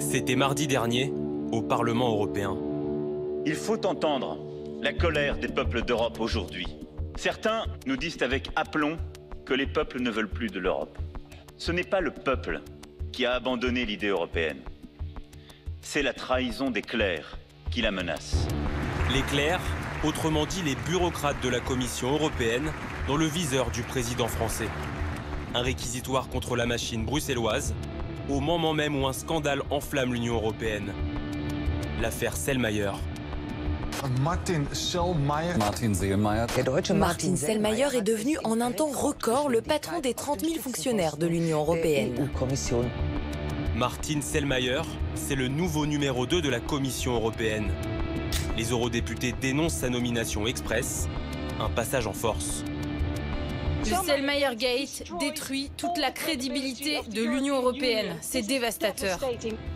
C'était mardi dernier, au Parlement européen. Il faut entendre la colère des peuples d'Europe aujourd'hui. Certains nous disent avec aplomb que les peuples ne veulent plus de l'Europe. Ce n'est pas le peuple qui a abandonné l'idée européenne. C'est la trahison des clercs qui la menace. Les clercs, autrement dit les bureaucrates de la Commission européenne, dans le viseur du président français. Un réquisitoire contre la machine bruxelloise, au moment même où un scandale enflamme l'Union européenne. L'affaire Selmayr. Martin Selmayr est devenu en un temps record le patron des 30 000 fonctionnaires de l'Union européenne. Martin Selmayr, c'est le nouveau numéro 2 de la Commission européenne. Les eurodéputés dénoncent sa nomination express, un passage en force. Le Selmayr Gate détruit toute la crédibilité de l'Union européenne. C'est dévastateur.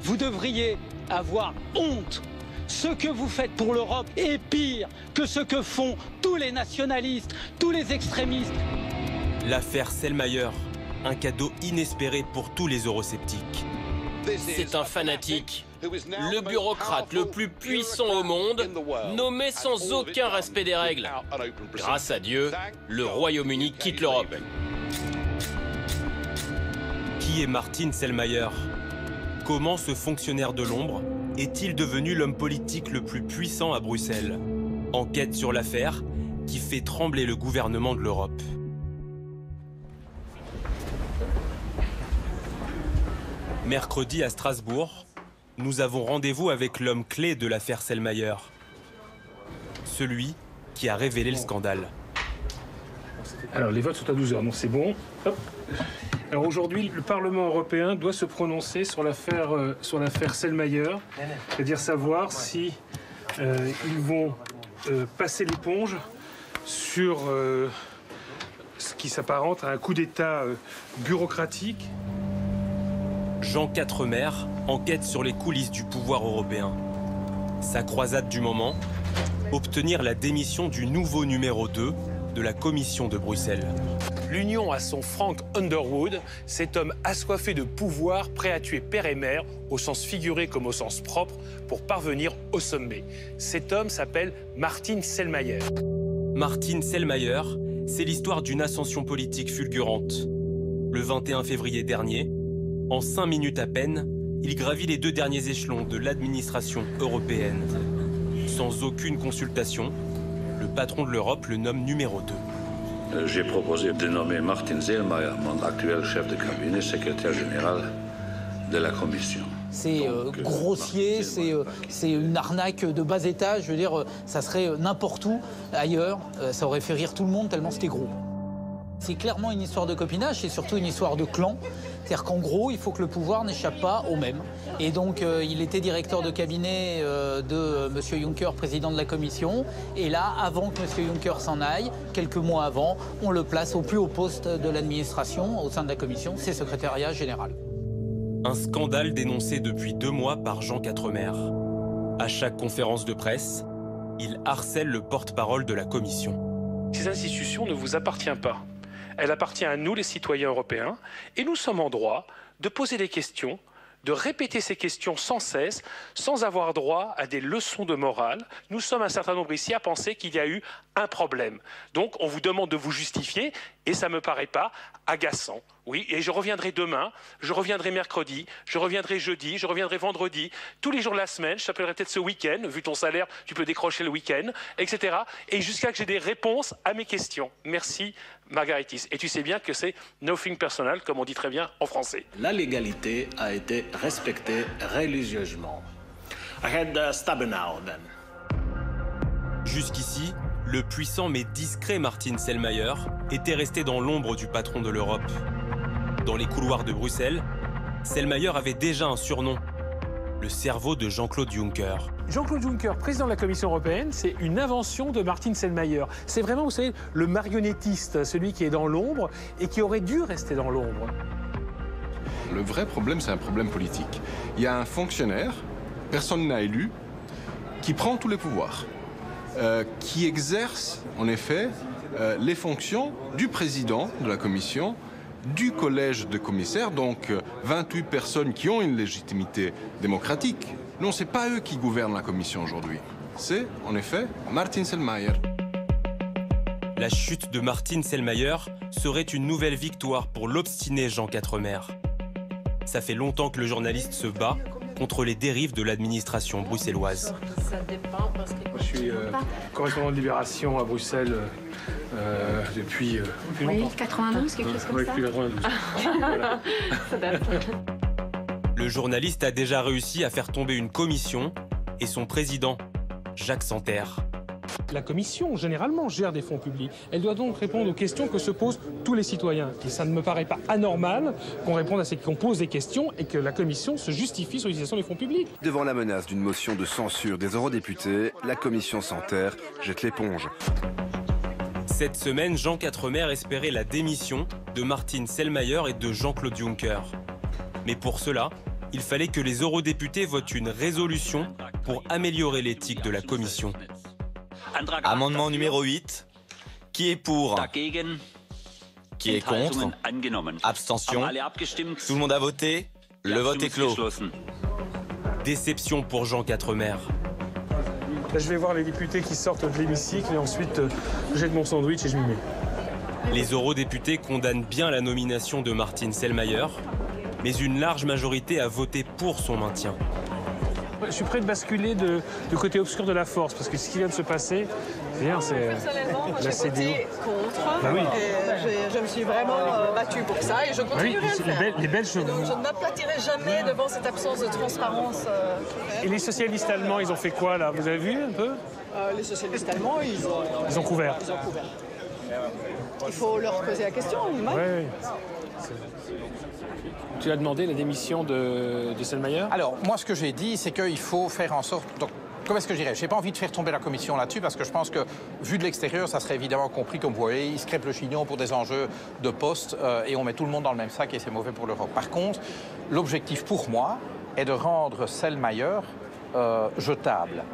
Vous devriez avoir honte. Ce que vous faites pour l'Europe est pire que ce que font tous les nationalistes, tous les extrémistes. L'affaire Selmayr, un cadeau inespéré pour tous les eurosceptiques. C'est un fanatique, le bureaucrate le plus puissant au monde, nommé sans aucun respect des règles. Grâce à Dieu, le Royaume-Uni quitte l'Europe. Qui est Martin Selmayr? Comment ce fonctionnaire de l'ombre est-il devenu l'homme politique le plus puissant à Bruxelles? Enquête sur l'affaire qui fait trembler le gouvernement de l'Europe. Mercredi à Strasbourg, nous avons rendez-vous avec l'homme clé de l'affaire Selmayr. Celui qui a révélé le scandale. Alors les votes sont à 12 h, donc c'est bon. Hop. Alors aujourd'hui, le Parlement européen doit se prononcer sur l'affaire Selmayr, c'est-à-dire savoir si ils vont passer l'éponge sur ce qui s'apparente à un coup d'État bureaucratique. Jean Quatremer enquête sur les coulisses du pouvoir européen. Sa croisade du moment, obtenir la démission du nouveau numéro 2 de la Commission de Bruxelles. L'Union a son Frank Underwood, cet homme assoiffé de pouvoir, prêt à tuer père et mère, au sens figuré comme au sens propre, pour parvenir au sommet. Cet homme s'appelle Martin Selmayr. Martin Selmayr, c'est l'histoire d'une ascension politique fulgurante. Le 21 février dernier, en 5 minutes à peine, il gravit les 2 derniers échelons de l'administration européenne. Sans aucune consultation, le patron de l'Europe le nomme numéro 2. J'ai proposé de nommer Martin Selmayr, mon actuel chef de cabinet, secrétaire général de la Commission. C'est grossier, c'est une arnaque de bas étage. Je veux dire, ça serait n'importe où ailleurs. Ça aurait fait rire tout le monde tellement c'était gros. C'est clairement une histoire de copinage, c'est surtout une histoire de clan. C'est-à-dire qu'en gros, il faut que le pouvoir n'échappe pas aux mêmes. Et donc, il était directeur de cabinet de M. Juncker, président de la Commission. Et là, avant que M. Juncker s'en aille, quelques mois avant, on le place au plus haut poste de l'administration au sein de la Commission, c'est secrétariat général. Un scandale dénoncé depuis 2 mois par Jean Quatremer. À chaque conférence de presse, il harcèle le porte-parole de la Commission. Ces institutions ne vous appartiennent pas. Elle appartient à nous, les citoyens européens, et nous sommes en droit de poser des questions, de répéter ces questions sans cesse, sans avoir droit à des leçons de morale. Nous sommes un certain nombre ici à penser qu'il y a eu un problème. Donc on vous demande de vous justifier, et ça ne me paraît pas agaçant. Oui, et je reviendrai demain, je reviendrai mercredi, je reviendrai jeudi, je reviendrai vendredi, tous les jours de la semaine, je t'appellerai peut-être ce week-end, vu ton salaire, tu peux décrocher le week-end, etc. Et jusqu'à que j'ai des réponses à mes questions. Merci, Margaritis. Et tu sais bien que c'est nothing personal, comme on dit très bien en français. La légalité a été respectée religieusement. I had stubborn now then. Jusqu'ici, le puissant mais discret Martin Selmayr était resté dans l'ombre du patron de l'Europe. Dans les couloirs de Bruxelles, Selmayr avait déjà un surnom, le cerveau de Jean-Claude Juncker. Jean-Claude Juncker, président de la Commission européenne, c'est une invention de Martin Selmayr. C'est vraiment, vous savez, le marionnettiste, celui qui est dans l'ombre et qui aurait dû rester dans l'ombre. Le vrai problème, c'est un problème politique. Il y a un fonctionnaire, personne n'a élu, qui prend tous les pouvoirs, qui exerce, en effet, les fonctions du président de la Commission du collège de commissaires, donc 28 personnes qui ont une légitimité démocratique. Non, ce n'est pas eux qui gouvernent la commission aujourd'hui. C'est, en effet, Martin Selmayr. La chute de Martin Selmayr serait une nouvelle victoire pour l'obstiné Jean Quatremer. Ça fait longtemps que le journaliste se bat contre les dérives de l'administration bruxelloise. Ça dépend parce que... Je suis correspondant de Libération à Bruxelles depuis oui, 92, quelque chose comme ça. Depuis 92. Voilà. Ça date. Le journaliste a déjà réussi à faire tomber une commission et son président, Jacques Santer. La commission, généralement, gère des fonds publics. Elle doit donc répondre aux questions que se posent tous les citoyens. Et ça ne me paraît pas anormal qu'on pose des questions et que la commission se justifie sur l'utilisation des fonds publics. Devant la menace d'une motion de censure des eurodéputés, la commission Santer jette l'éponge. Cette semaine, Jean Quatremer espérait la démission de Martin Selmayr et de Jean-Claude Juncker. Mais pour cela, il fallait que les eurodéputés votent une résolution pour améliorer l'éthique de la commission. Amendement numéro 8. Qui est pour? Qui est contre? Abstention? Tout le monde a voté? Le vote est clos. Déception pour Jean Quatremer. Là, je vais voir les députés qui sortent de l'hémicycle et ensuite je jette mon sandwich et je m'y mets. Les eurodéputés condamnent bien la nomination de Martin Selmayr, mais une large majorité a voté pour son maintien. Je suis prêt de basculer du côté obscur de la force, parce que ce qui vient de se passer, c'est la CDU. Contre. Bah oui. Je me suis vraiment battu pour ça et je continuerai à le faire. Les Belges, je ne m'applatirai jamais devant cette absence de transparence. Et les socialistes allemands, ils ont fait quoi là? Vous avez vu un peu? Les socialistes allemands, ils ont couvert. Il faut leur poser la question, Mike. Oui. Tu as demandé la démission de Selmayr? Alors, moi, ce que j'ai dit, c'est qu'il faut faire en sorte... Donc, comment est-ce que je dirais? Je n'ai pas envie de faire tomber la commission là-dessus, parce que je pense que, vu de l'extérieur, ça serait évidemment compris comme vous voyez, ils se crêpent le chignon pour des enjeux de poste, et on met tout le monde dans le même sac, et c'est mauvais pour l'Europe. Par contre, l'objectif pour moi est de rendre Selmayr jetable.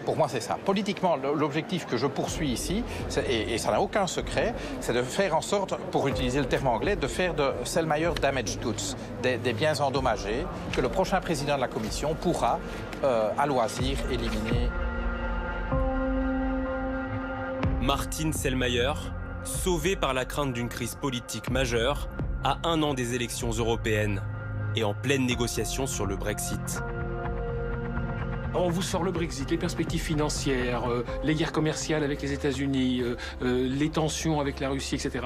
Pour moi, c'est ça. Politiquement, l'objectif que je poursuis ici, et ça n'a aucun secret, c'est de faire en sorte, pour utiliser le terme anglais, de faire de Selmayr damaged goods, des biens endommagés, que le prochain président de la Commission pourra, à loisir, éliminer. Martin Selmayr, sauvé par la crainte d'une crise politique majeure, à 1 an des élections européennes et en pleine négociation sur le Brexit. On vous sort le Brexit, les perspectives financières, les guerres commerciales avec les États-Unis, les tensions avec la Russie, etc.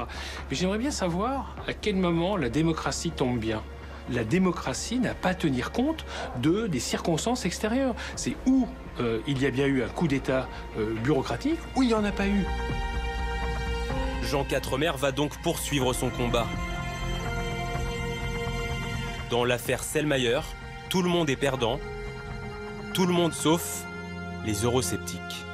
Mais j'aimerais bien savoir à quel moment la démocratie tombe bien. La démocratie n'a pas à tenir compte des circonstances extérieures. C'est où il y a bien eu un coup d'État bureaucratique, ou il n'y en a pas eu. Jean Quatremer va donc poursuivre son combat. Dans l'affaire Selmayr, tout le monde est perdant. Tout le monde sauf les eurosceptiques.